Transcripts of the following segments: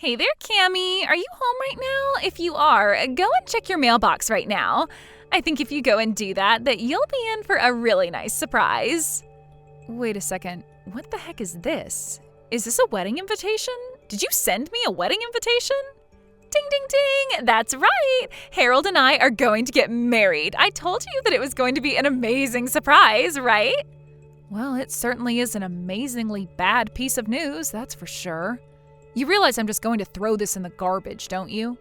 Hey there, Cammy. Are you home right now? If you are, go and check your mailbox right now. I think if you go and do that you'll be in for a really nice surprise. Wait a second. What the heck is this? Is this a wedding invitation? Did you send me a wedding invitation? Ding, ding, ding! That's right! Harold and I are going to get married. I told you that it was going to be an amazing surprise, right? Well, it certainly is an amazingly bad piece of news, that's for sure. You realize I'm just going to throw this in the garbage, don't you?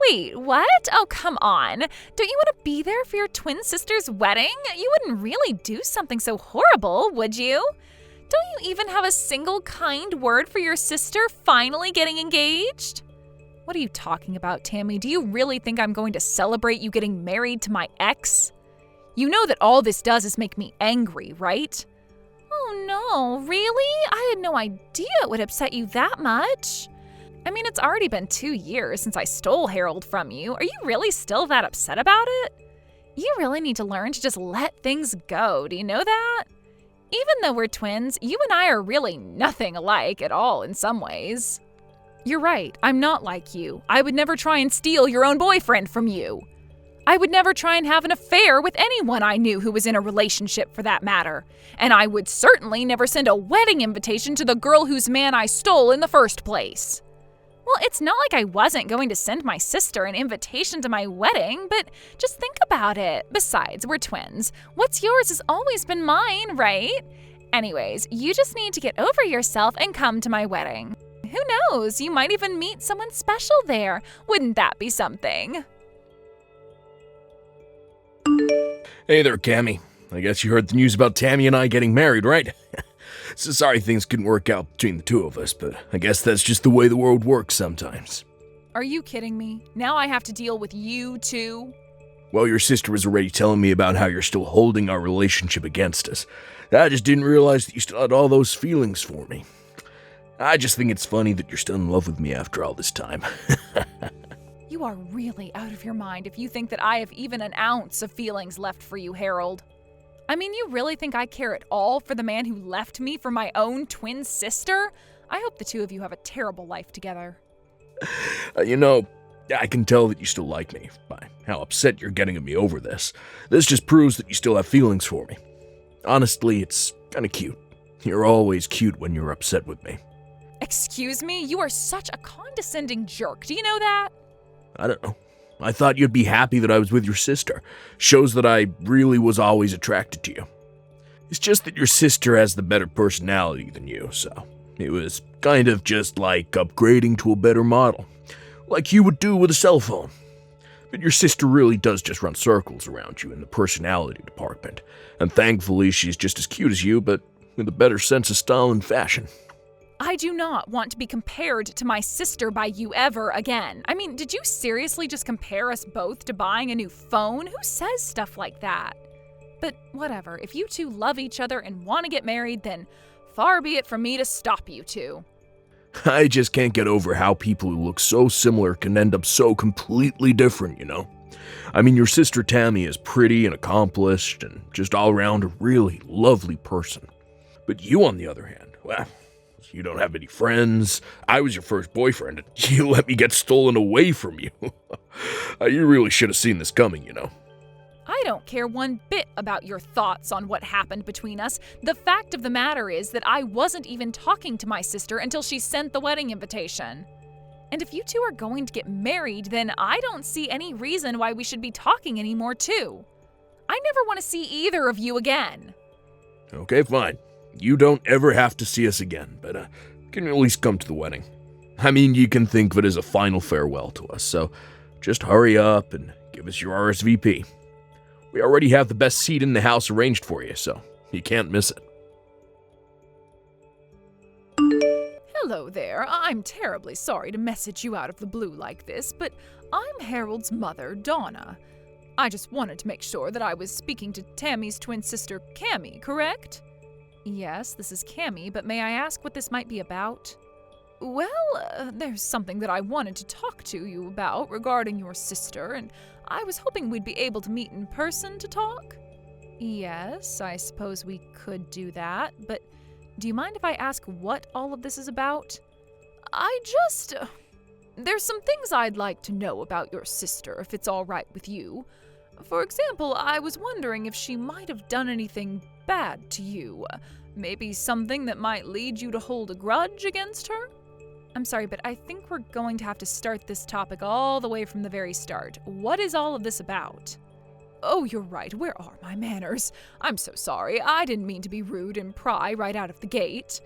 Wait, what? Oh, come on. Don't you want to be there for your twin sister's wedding? You wouldn't really do something so horrible, would you? Don't you even have a single kind word for your sister finally getting engaged? What are you talking about, Tammy? Do you really think I'm going to celebrate you getting married to my ex? You know that all this does is make me angry, right? Oh no, really? I had no idea it would upset you that much. I mean, it's already been 2 years since I stole Harold from you. Are you really still that upset about it? You really need to learn to just let things go, do you know that? Even though we're twins, you and I are really nothing alike at all in some ways. You're right, I'm not like you. I would never try and steal your own boyfriend from you. I would never try and have an affair with anyone I knew who was in a relationship for that matter. And I would certainly never send a wedding invitation to the girl whose man I stole in the first place. Well, it's not like I wasn't going to send my sister an invitation to my wedding, but just think about it. Besides, we're twins. What's yours has always been mine, right? Anyways, you just need to get over yourself and come to my wedding. Who knows? You might even meet someone special there. Wouldn't that be something? Hey there, Cammy. I guess you heard the news about Tammy and I getting married, right? So sorry things couldn't work out between the two of us, but I guess that's just the way the world works sometimes. Are you kidding me? Now I have to deal with you too? Well, your sister was already telling me about how you're still holding our relationship against us. I just didn't realize that you still had all those feelings for me. I just think it's funny that you're still in love with me after all this time. You are really out of your mind if you think that I have even an ounce of feelings left for you, Harold. I mean, you really think I care at all for the man who left me for my own twin sister? I hope the two of you have a terrible life together. I can tell that you still like me by how upset you're getting at me over this. This just proves that you still have feelings for me. Honestly, it's kind of cute. You're always cute when you're upset with me. Excuse me? You are such a condescending jerk. Do you know that? I don't know. I thought you'd be happy that I was with your sister. Shows that I really was always attracted to you. It's just that your sister has the better personality than you, so it was kind of just like upgrading to a better model. Like you would do with a cell phone. But your sister really does just run circles around you in the personality department. And thankfully she's just as cute as you, but with a better sense of style and fashion. I do not want to be compared to my sister by you ever again. I mean, did you seriously just compare us both to buying a new phone? Who says stuff like that? But whatever, if you two love each other and want to get married, then far be it from me to stop you two. I just can't get over how people who look so similar can end up so completely different, you know? I mean, your sister Tammy is pretty and accomplished and just all around a really lovely person. But you, on the other hand, well, you don't have any friends. I was your first boyfriend, and you let me get stolen away from you. You really should have seen this coming, you know. I don't care one bit about your thoughts on what happened between us. The fact of the matter is that I wasn't even talking to my sister until she sent the wedding invitation. And if you two are going to get married, then I don't see any reason why we should be talking anymore, too. I never want to see either of you again. Okay, fine. You don't ever have to see us again, but can you at least come to the wedding? I mean, you can think of it as a final farewell to us, so just hurry up and give us your RSVP. We already have the best seat in the house arranged for you, so you can't miss it. Hello there. I'm terribly sorry to message you out of the blue like this, but I'm Harold's mother, Donna. I just wanted to make sure that I was speaking to Tammy's twin sister, Cammy, correct? Yes, this is Cammy, but may I ask what this might be about? Well, there's something that I wanted to talk to you about regarding your sister, and I was hoping we'd be able to meet in person to talk. Yes, I suppose we could do that, but do you mind if I ask what all of this is about? There's some things I'd like to know about your sister, if it's all right with you. For example, I was wondering if she might have done anything bad to you. Maybe something that might lead you to hold a grudge against her? I'm sorry, but I think we're going to have to start this topic all the way from the very start. What is all of this about? Oh, you're right. Where are my manners? I'm so sorry. I didn't mean to be rude and pry right out of the gate.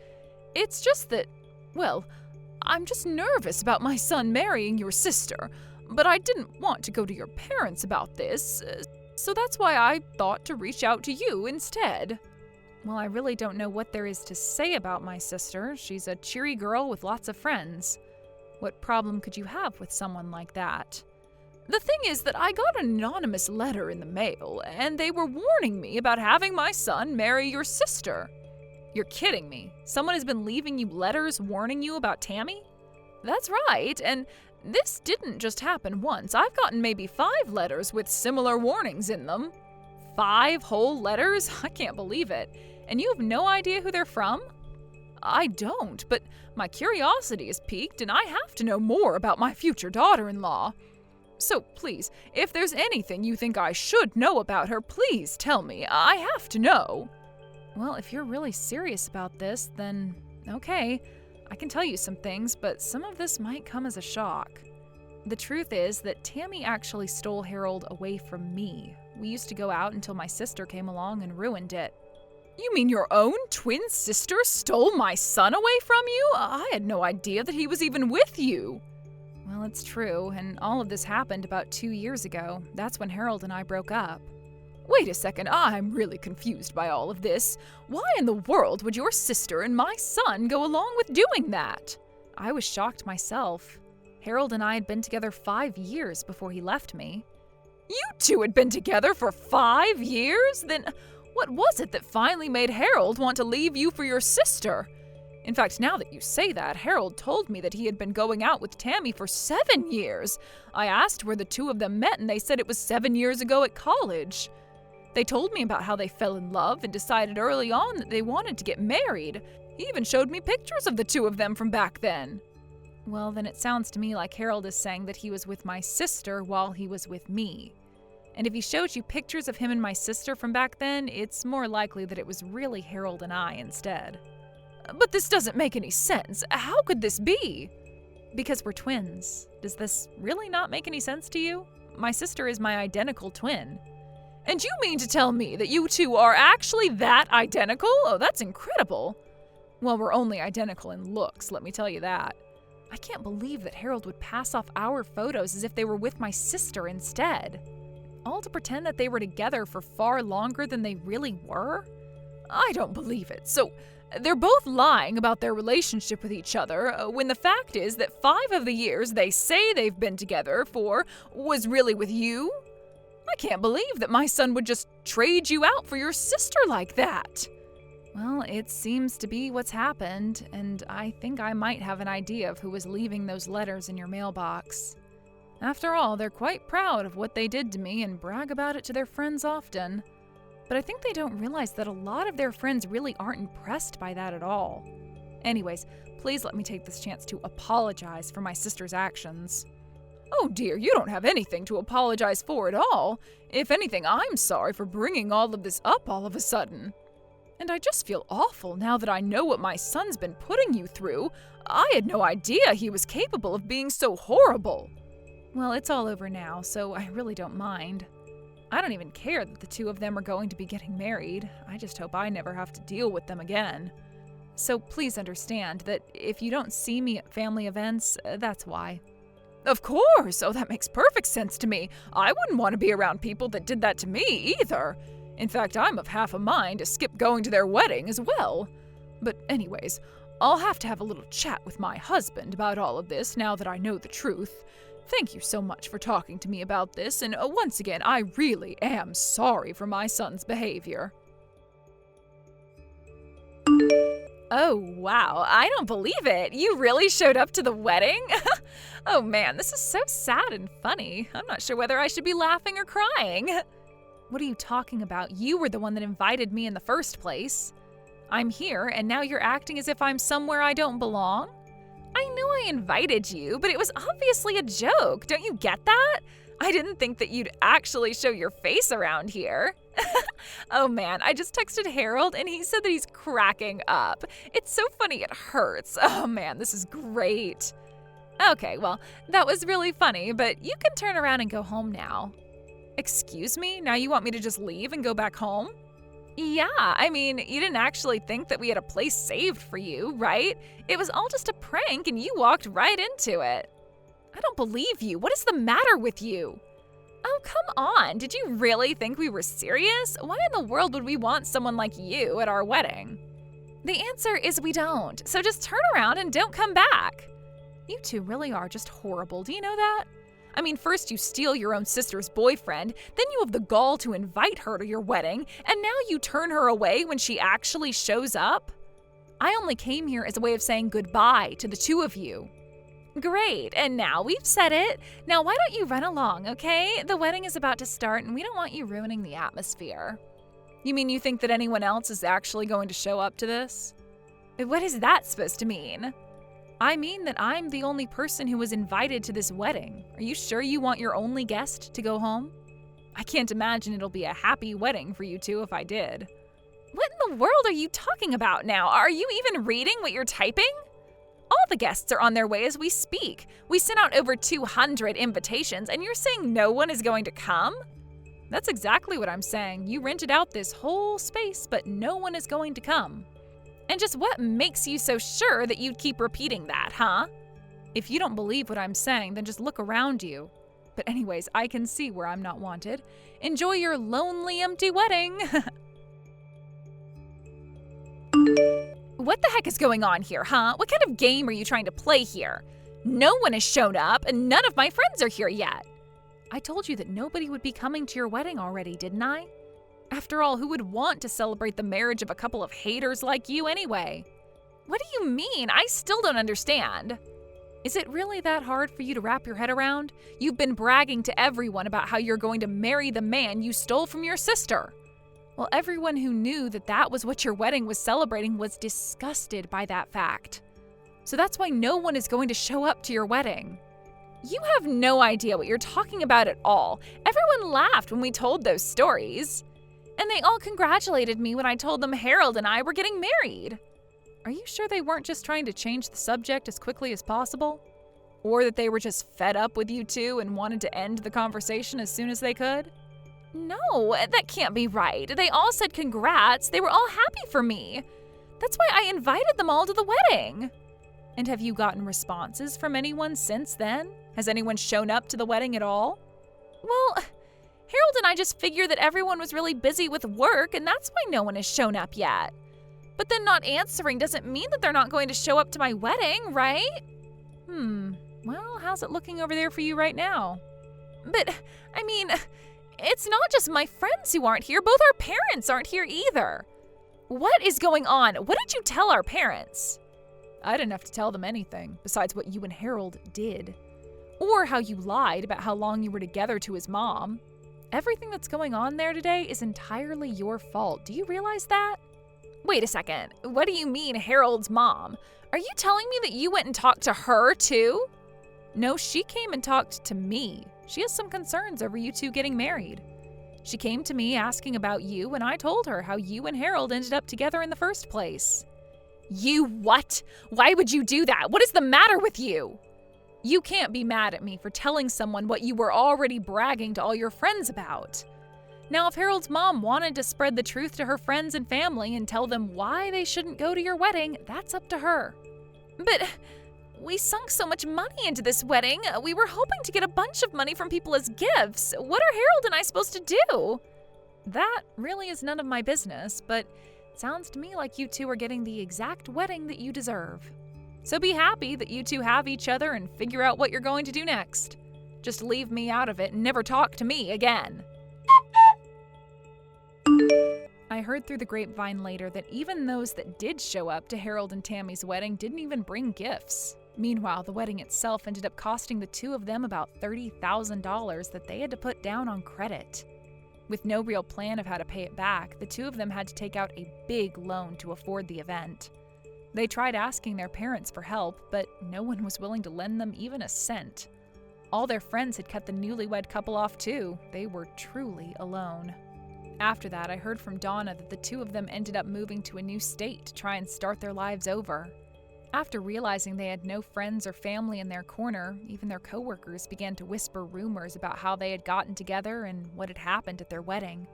It's just that, well, I'm just nervous about my son marrying your sister, but I didn't want to go to your parents about this, so that's why I thought to reach out to you instead. Well, I really don't know what there is to say about my sister. She's a cheery girl with lots of friends. What problem could you have with someone like that? The thing is that I got an anonymous letter in the mail, and they were warning me about having my son marry your sister. You're kidding me. Someone has been leaving you letters warning you about Tammy? That's right, and this didn't just happen once. I've gotten maybe 5 letters with similar warnings in them. 5 whole letters? I can't believe it. And you have no idea who they're from? I don't, but my curiosity is piqued and I have to know more about my future daughter-in-law. So please, if there's anything you think I should know about her, please tell me. I have to know. Well, if you're really serious about this, then okay. I can tell you some things, but some of this might come as a shock. The truth is that Tammy actually stole Harold away from me. We used to go out until my sister came along and ruined it. You mean your own twin sister stole my son away from you? I had no idea that he was even with you. Well, it's true, and all of this happened about 2 years ago. That's when Harold and I broke up. Wait a second, I'm really confused by all of this. Why in the world would your sister and my son go along with doing that? I was shocked myself. Harold and I had been together 5 years before he left me. You two had been together for 5 years? Then what was it that finally made Harold want to leave you for your sister? In fact, now that you say that, Harold told me that he had been going out with Tammy for 7 years. I asked where the two of them met, and they said it was 7 years ago at college. They told me about how they fell in love and decided early on that they wanted to get married. He even showed me pictures of the two of them from back then. Well, then it sounds to me like Harold is saying that he was with my sister while he was with me. And if he showed you pictures of him and my sister from back then, it's more likely that it was really Harold and I instead. But this doesn't make any sense. How could this be? Because we're twins. Does this really not make any sense to you? My sister is my identical twin. And you mean to tell me that you two are actually that identical? Oh, that's incredible. Well, we're only identical in looks, let me tell you that. I can't believe that Harold would pass off our photos as if they were with my sister instead. All to pretend that they were together for far longer than they really were? I don't believe it. So, they're both lying about their relationship with each other, when the fact is that 5 of the years they say they've been together for was really with you? I can't believe that my son would just trade you out for your sister like that. Well, it seems to be what's happened, and I think I might have an idea of who was leaving those letters in your mailbox. After all, they're quite proud of what they did to me and brag about it to their friends often. But I think they don't realize that a lot of their friends really aren't impressed by that at all. Anyways, please let me take this chance to apologize for my sister's actions. Oh dear, you don't have anything to apologize for at all. If anything, I'm sorry for bringing all of this up all of a sudden. And I just feel awful now that I know what my son's been putting you through. I had no idea he was capable of being so horrible. Well, it's all over now, so I really don't mind. I don't even care that the two of them are going to be getting married. I just hope I never have to deal with them again. So please understand that if you don't see me at family events, that's why. Of course! Oh, that makes perfect sense to me. I wouldn't want to be around people that did that to me either. In fact, I'm of half a mind to skip going to their wedding as well. But anyways, I'll have to have a little chat with my husband about all of this now that I know the truth. Thank you so much for talking to me about this, and once again, I really am sorry for my son's behavior. Oh, wow, I don't believe it. You really showed up to the wedding? Oh man, this is so sad and funny. I'm not sure whether I should be laughing or crying. What are you talking about? You were the one that invited me in the first place. I'm here, and now you're acting as if I'm somewhere I don't belong? I know I invited you, but it was obviously a joke. Don't you get that? I didn't think that you'd actually show your face around here. Oh man, I just texted Harold and he said that he's cracking up. It's so funny it hurts. Oh man, this is great. Okay, well, that was really funny, but you can turn around and go home now. Excuse me? Now you want me to just leave and go back home? Yeah, I mean, you didn't actually think that we had a place saved for you, right? It was all just a prank and you walked right into it. I don't believe you. What is the matter with you? Oh, come on. Did you really think we were serious? Why in the world would we want someone like you at our wedding? The answer is we don't. So just turn around and don't come back. You two really are just horrible. Do you know that? I mean, first you steal your own sister's boyfriend, then you have the gall to invite her to your wedding, and now you turn her away when she actually shows up? I only came here as a way of saying goodbye to the two of you. Great, and now we've said it. Now why don't you run along, okay? The wedding is about to start and we don't want you ruining the atmosphere. You mean you think that anyone else is actually going to show up to this? What is that supposed to mean? I mean that I'm the only person who was invited to this wedding. Are you sure you want your only guest to go home? I can't imagine it'll be a happy wedding for you two if I did. What in the world are you talking about now? Are you even reading what you're typing? All the guests are on their way as we speak. We sent out over 200 invitations and you're saying no one is going to come? That's exactly what I'm saying. You rented out this whole space, but no one is going to come. And just what makes you so sure that you'd keep repeating that, huh? If you don't believe what I'm saying, then just look around you. But anyways, I can see where I'm not wanted. Enjoy your lonely, empty wedding. What the heck is going on here, huh? What kind of game are you trying to play here? No one has shown up, and none of my friends are here yet. I told you that nobody would be coming to your wedding already, didn't I? After all, who would want to celebrate the marriage of a couple of haters like you anyway? What do you mean? I still don't understand. Is it really that hard for you to wrap your head around? You've been bragging to everyone about how you're going to marry the man you stole from your sister. Well, everyone who knew that that was what your wedding was celebrating was disgusted by that fact. So that's why no one is going to show up to your wedding. You have no idea what you're talking about at all. Everyone laughed when we told those stories. And they all congratulated me when I told them Harold and I were getting married. Are you sure they weren't just trying to change the subject as quickly as possible? Or that they were just fed up with you two and wanted to end the conversation as soon as they could? No, that can't be right. They all said congrats. They were all happy for me. That's why I invited them all to the wedding. And have you gotten responses from anyone since then? Has anyone shown up to the wedding at all? Well, Harold and I just figured that everyone was really busy with work, and that's why no one has shown up yet. But then not answering doesn't mean that they're not going to show up to my wedding, right? Well, how's it looking over there for you right now? But, I mean, it's not just my friends who aren't here. Both our parents aren't here either. What is going on? What did you tell our parents? I didn't have to tell them anything besides what you and Harold did. Or how you lied about how long you were together to his mom. Everything that's going on there today is entirely your fault. Do you realize that? Wait a second. What do you mean, Harold's mom? Are you telling me that you went and talked to her too? No, she came and talked to me. She has some concerns over you two getting married. She came to me asking about you, and I told her how you and Harold ended up together in the first place. You what? Why would you do that? What is the matter with you? You can't be mad at me for telling someone what you were already bragging to all your friends about. Now, if Harold's mom wanted to spread the truth to her friends and family and tell them why they shouldn't go to your wedding, that's up to her. But we sunk so much money into this wedding. We were hoping to get a bunch of money from people as gifts. What are Harold and I supposed to do? That really is none of my business, but it sounds to me like you two are getting the exact wedding that you deserve. So be happy that you two have each other and figure out what you're going to do next. Just leave me out of it and never talk to me again. I heard through the grapevine later that even those that did show up to Harold and Tammy's wedding didn't even bring gifts. Meanwhile, the wedding itself ended up costing the two of them about $30,000 that they had to put down on credit. With no real plan of how to pay it back, the two of them had to take out a big loan to afford the event. They tried asking their parents for help, but no one was willing to lend them even a cent. All their friends had cut the newlywed couple off too. They were truly alone. After that, I heard from Donna that the two of them ended up moving to a new state to try and start their lives over. After realizing they had no friends or family in their corner, even their coworkers began to whisper rumors about how they had gotten together and what had happened at their wedding.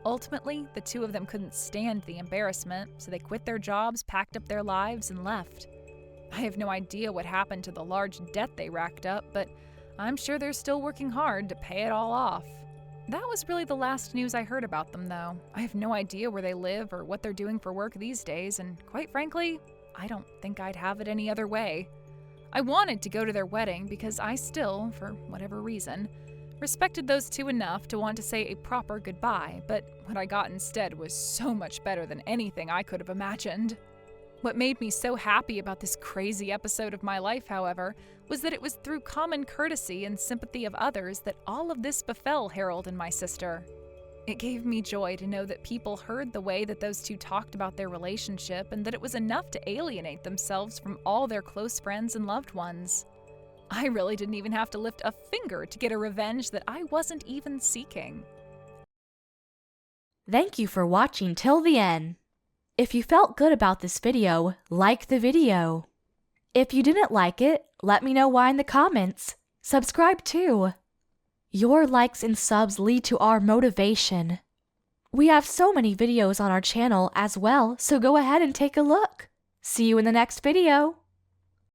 Ultimately, the two of them couldn't stand the embarrassment, so they quit their jobs, packed up their lives, and left. I have no idea what happened to the large debt they racked up, but I'm sure they're still working hard to pay it all off. That was really the last news I heard about them, though. I have no idea where they live or what they're doing for work these days, and quite frankly, I don't think I'd have it any other way. I wanted to go to their wedding because I still, for whatever reason, respected those two enough to want to say a proper goodbye, but what I got instead was so much better than anything I could have imagined. What made me so happy about this crazy episode of my life, however, was that it was through common courtesy and sympathy of others that all of this befell Harold and my sister. It gave me joy to know that people heard the way that those two talked about their relationship and that it was enough to alienate themselves from all their close friends and loved ones. I really didn't even have to lift a finger to get a revenge that I wasn't even seeking. Thank you for watching till the end. If you felt good about this video, like the video. If you didn't like it, let me know why in the comments. Subscribe too. Your likes and subs lead to our motivation. We have so many videos on our channel as well, so go ahead and take a look. See you in the next video.